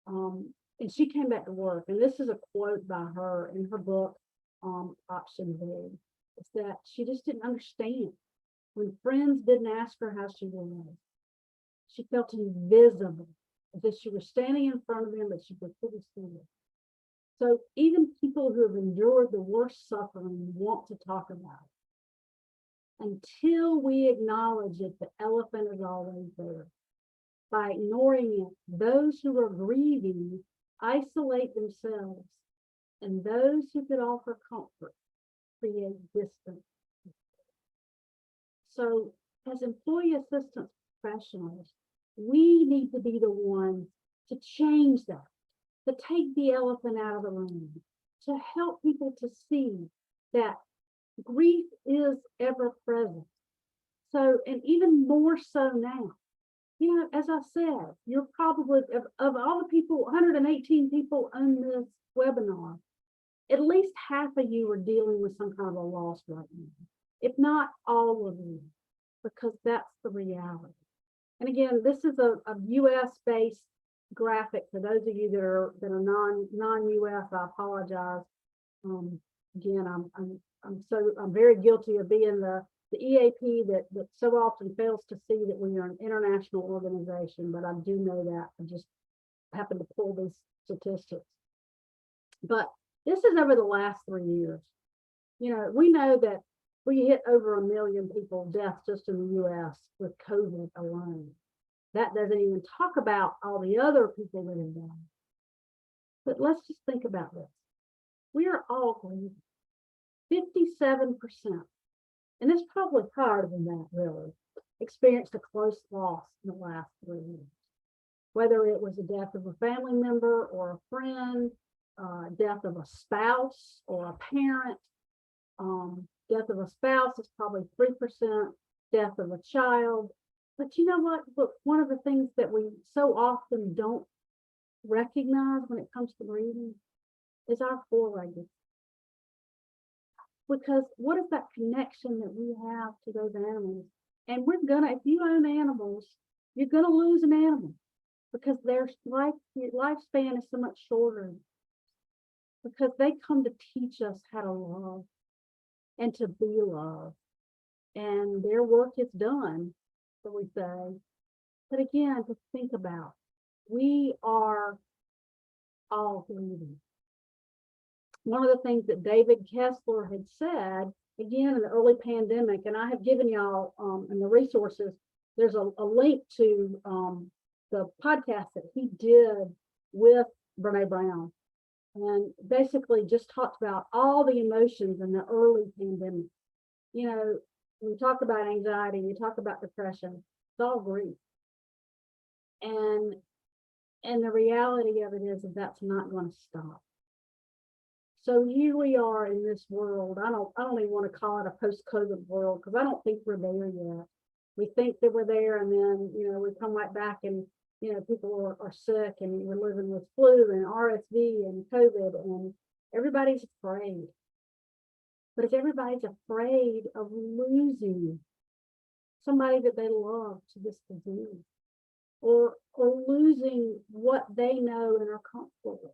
Speaker 2: And she came back to work, and this is a quote by her in her book, Option B. It's that she just didn't understand. When friends didn't ask her how she was, she felt invisible, as if she was standing in front of them, but she couldn't see it. So even people who have endured the worst suffering want to talk about it. Until we acknowledge it, the elephant is always there. By ignoring it, those who are grieving isolate themselves, and those who could offer comfort create distance. So as employee assistance professionals, we need to be the ones to change that, to take the elephant out of the room, to help people to see that grief is ever present. So, and even more so now, you know, as I said, you're probably, of all the people, 118 people on this webinar, at least half of you are dealing with some kind of a loss right now, if not all of you, because that's the reality. And again, this is a US based graphic. For those of you that are non-US, I apologize. Again, I'm very guilty of being the EAP that so often fails to see that we are an international organization, but I do know that. I just happen to pull these statistics. But this is over the last 3 years. You know, we know that we hit over 1 million people deaths just in the US with COVID alone. That doesn't even talk about all the other people that have died. But let's just think about this. We are all grieving. 57%, and it's probably higher than that really, experienced a close loss in the last 3 years. Whether it was the death of a family member or a friend, death of a spouse or a parent. Death of a spouse is probably 3%, death of a child. But you know what? Look, one of the things that we so often don't recognize when it comes to breeding is our forelegged. Because what is that connection that we have to those animals? And we're gonna, if you own animals, you're gonna lose an animal because their lifespan is so much shorter. Because they come to teach us how to love and to be loved. And their work is done, so we say. But again, to think about, we are all breathing. One of the things that David Kessler had said, again, in the early pandemic, and I have given y'all in the resources, there's a link to the podcast that he did with Brene Brown. And basically just talked about all the emotions in the early pandemic. You know, we talk about anxiety, we talk about depression, it's all grief. And the reality of it is that that's not going to stop. So here we are in this world. I don't even want to call it a post-COVID world because I don't think we're there yet. We think that we're there, and then we come right back, and people are sick, and we're living with flu and RSV and COVID, and everybody's afraid. But if everybody's afraid of losing somebody that they love to this disease, or losing what they know and are comfortable with.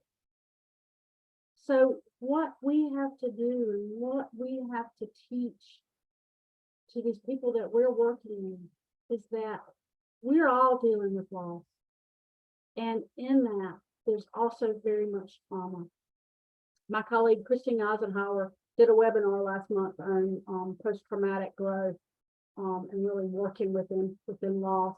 Speaker 2: So what we have to do and what we have to teach to these people that we're working in is that we're all dealing with loss. And in that, there's also very much trauma. My colleague, Christine Eisenhower, did a webinar last month on post-traumatic growth and really working within loss.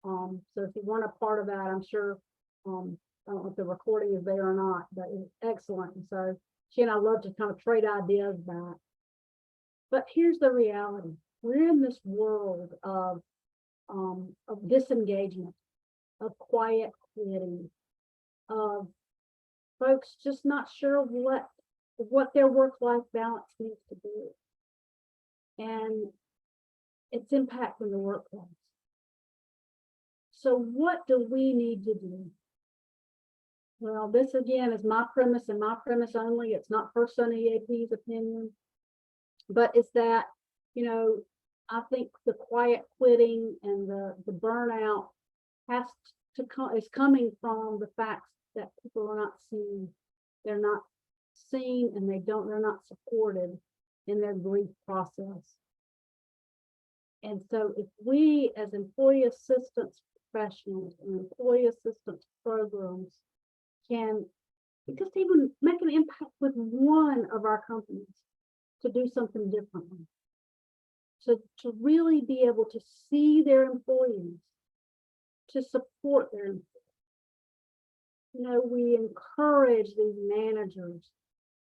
Speaker 2: So if you want a part of that, I'm sure, I don't know if the recording is there or not, but it's excellent. And so she and I love to kind of trade ideas back. But here's the reality. We're in this world of disengagement, of quiet quitting, of folks just not sure what their work-life balance needs to be. And it's impacting the workplace. So what do we need to do? Well, this again is my premise and my premise only. It's not First Son EAP's opinion, but it's that, I think the quiet quitting and the burnout has to come, is coming from the fact that people are not seen. They're not seen, and they're not supported in their grief process. And so if we as employee assistance professionals and employee assistance programs can just even make an impact with one of our companies to do something differently. So to really be able to see their employees, to support their employees. We encourage these managers,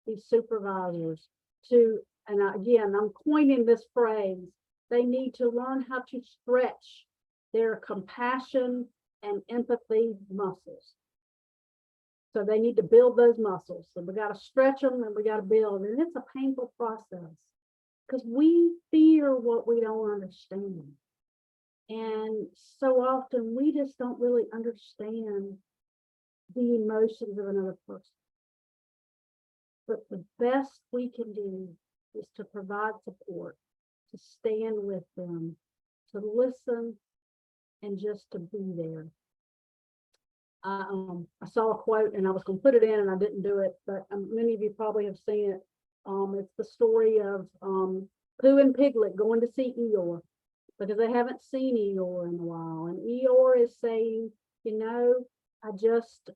Speaker 2: these supervisors to, and again, I'm coining this phrase, they need to learn how to stretch their compassion and empathy muscles. So they need to build those muscles. So we got to stretch them and we got to build. And it's a painful process because we fear what we don't understand. And so often we just don't really understand the emotions of another person. But the best we can do is to provide support, to stand with them, to listen, and just to be there. I saw a quote and I was going to put it in and I didn't do it, but many of you probably have seen it. It's the story of Pooh and Piglet going to see Eeyore because they haven't seen Eeyore in a while. And Eeyore is saying, I just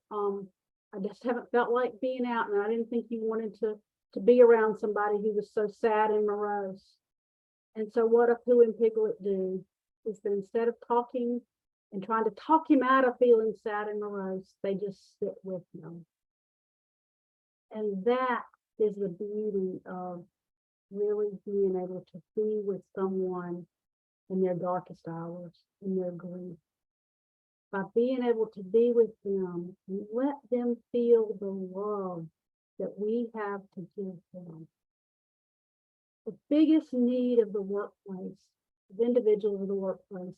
Speaker 2: haven't felt like being out, and I didn't think you wanted to be around somebody who was so sad and morose. And so what do Pooh and Piglet do is that instead of talking and trying to talk him out of feeling sad and morose, they just sit with him. And that is the beauty of really being able to be with someone in their darkest hours, in their grief. By being able to be with them and let them feel the love that we have to give them. The biggest need of the workplace, of individuals in the workplace,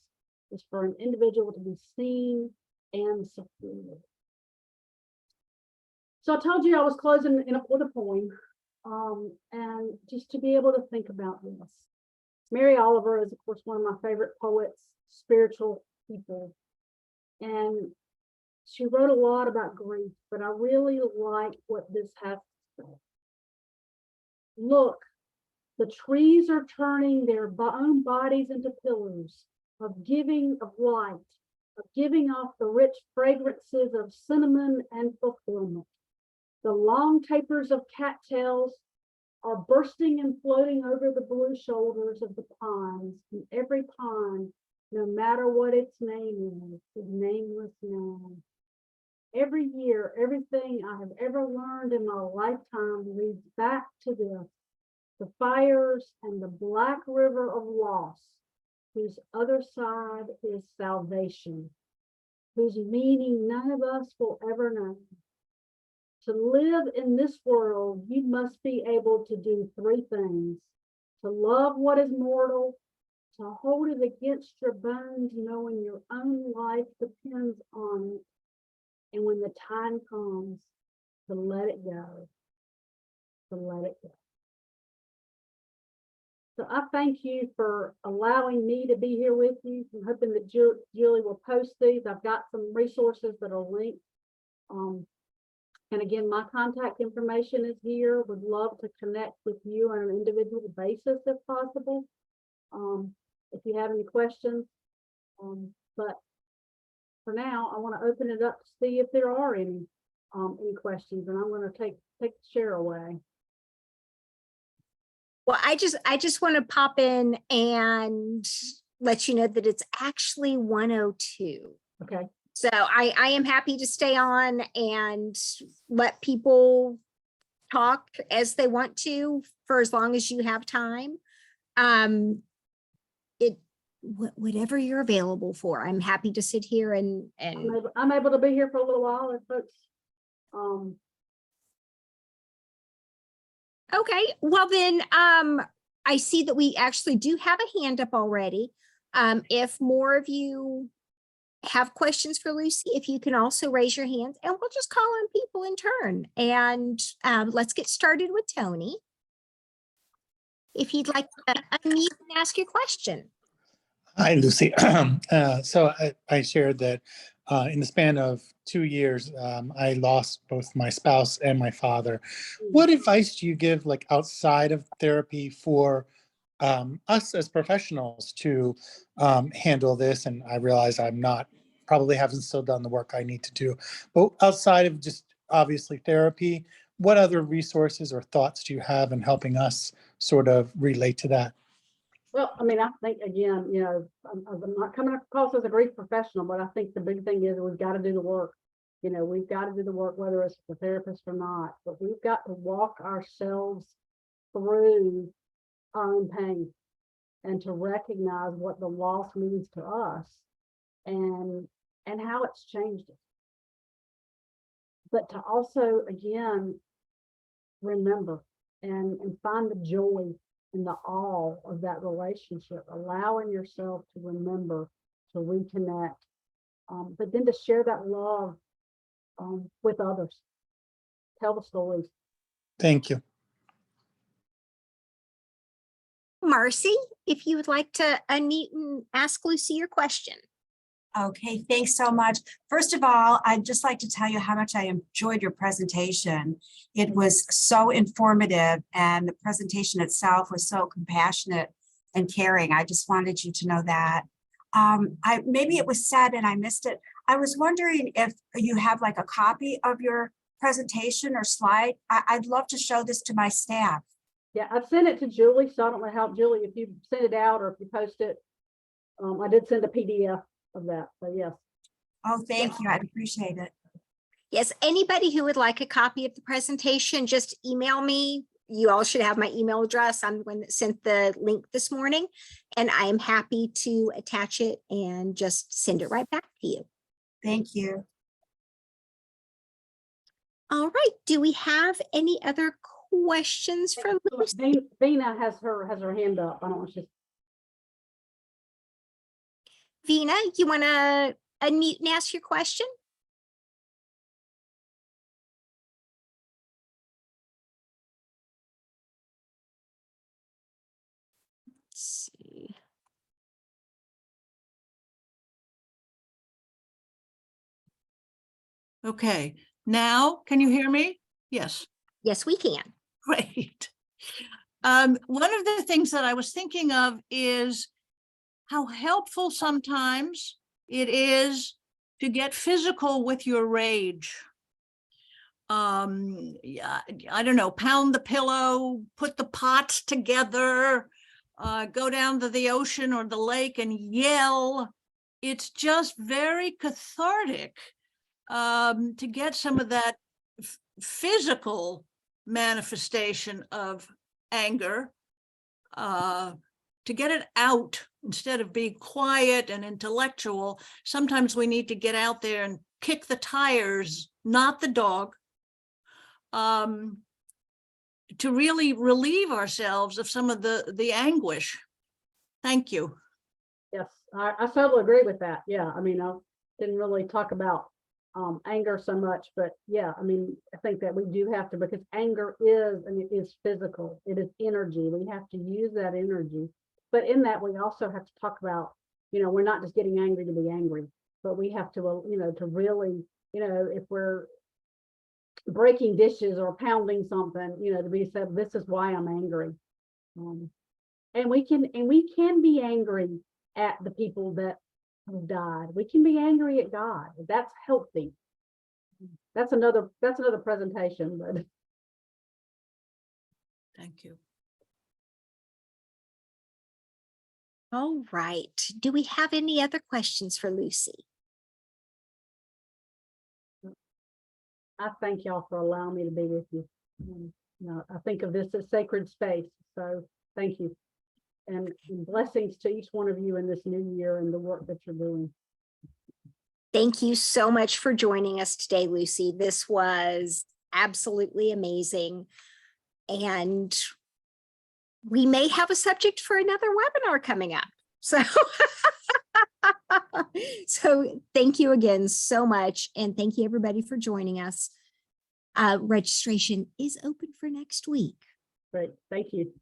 Speaker 2: is for an individual to be seen and supported. So I told you I was closing with a poem, and just to be able to think about this. Mary Oliver is, of course, one of my favorite poets, spiritual people, and she wrote a lot about grief, but I really like what this has to say. Look, the trees are turning their own bodies into pillars of giving of light, of giving off the rich fragrances of cinnamon and fulfillment. The long tapers of cattails are bursting and floating over the blue shoulders of the pines, and every pine, no matter what its name is nameless now. Every year, everything I have ever learned in my lifetime leads back to this, the fires and the black river of loss, whose other side is salvation, whose meaning none of us will ever know. To live in this world, you must be able to do three things: to love what is mortal, to hold it against your bones, knowing your own life depends on it, and when the time comes, to let it go, to let it go. So I thank you for allowing me to be here with you. I'm hoping that Julie will post these. I've got some resources that are linked. And again, my contact information is here. Would love to connect with you on an individual basis if possible. If you have any questions. But for now, I want to open it up to see if there are any questions, and I'm going to take the chair away.
Speaker 1: Well, I just want to pop in and let you know that it's actually 1:02.
Speaker 2: Okay.
Speaker 1: So I am happy to stay on and let people talk as they want to for as long as you have time. Whatever you're available for, I'm happy to sit here and
Speaker 2: I'm able to be here for a little while if folks.
Speaker 1: Okay, well then, I see that we actually do have a hand up already. If more of you have questions for Lucy, if you can also raise your hands, and we'll just call on people in turn. And let's get started with Tony. If you'd like to unmute and ask your question.
Speaker 5: Hi, Lucy. So I shared that in the span of 2 years, I lost both my spouse and my father. What advice do you give, like outside of therapy, for us as professionals to handle this? And I realize I'm not, probably haven't still done the work I need to do. But outside of just obviously therapy, what other resources or thoughts do you have in helping us sort of relate to that?
Speaker 2: Well, I mean, I think again, you know, I'm not coming across as a grief professional, but I think the big thing is we've got to do the work. You know, we've got to do the work, whether it's the therapist or not, but we've got to walk ourselves through our own pain and to recognize what the loss means to us and how it's changed us. But to also, again, remember and find the joy and the awe of that relationship, allowing yourself to remember, to reconnect, but then to share that love with others. Tell the stories.
Speaker 5: Thank you.
Speaker 1: Marcy, if you would like to unmute and ask Lucy your question.
Speaker 3: Okay, thanks so much. First of all, I'd just like to tell you how much I enjoyed your presentation. It was so informative, and the presentation itself was so compassionate and caring. I just wanted you to know that. Maybe it was said and I missed it. I was wondering if you have like a copy of your presentation or slide. I'd love to show this to my staff.
Speaker 2: Yeah, I've sent it to Julie, so I don't know how, Julie, if you send it out or if you post it. I did send a PDF of that, so yes.
Speaker 3: Oh, thank you. I'd appreciate it.
Speaker 1: Yes, anybody who would like a copy of the presentation, just email me. You all should have my email address. I'm the one that sent the link this morning, and I am happy to attach it and just send it right back to you.
Speaker 3: Thank you.
Speaker 1: All right, do we have any other questions from Lucy?
Speaker 2: Vina has her hand up. I don't know if she's.
Speaker 1: Vina, you want to unmute and ask your question?
Speaker 6: Okay, now, can you hear me? Yes,
Speaker 1: Yes, we can.
Speaker 6: great. One of the things that I was thinking of is how helpful sometimes it is to get physical with your rage. Yeah, I don't know, pound the pillow, put the pots together, go down to the ocean or the lake and yell. It's just very cathartic to get some of that physical manifestation of anger, to get it out instead of being quiet and intellectual. Sometimes we need to get out there and kick the tires, not the dog, to really relieve ourselves of some of the anguish. Thank you.
Speaker 2: Yes, I totally agree with that. Yeah, I mean, I didn't really talk about anger so much, but yeah, I mean, I think that we do have to, because anger is, and it is physical, it is energy. We have to use that energy. But in that, we also have to talk about, we're not just getting angry to be angry, but we have to, to really, if we're breaking dishes or pounding something, to be said, this is why I'm angry. And we can be angry at the people that have died. We can be angry at God. That's healthy. That's another presentation, but
Speaker 6: Thank you.
Speaker 1: All right. Do we have any other questions for Lucy?
Speaker 2: I thank y'all for allowing me to be with you. I think of this as sacred space. So thank you. And blessings to each one of you in this new year and the work that you're doing.
Speaker 1: Thank you so much for joining us today, Lucy. This was absolutely amazing. And we may have a subject for another webinar coming up. So, so thank you again so much. And thank you everybody for joining us. Registration is open for next week.
Speaker 2: Great. Thank you.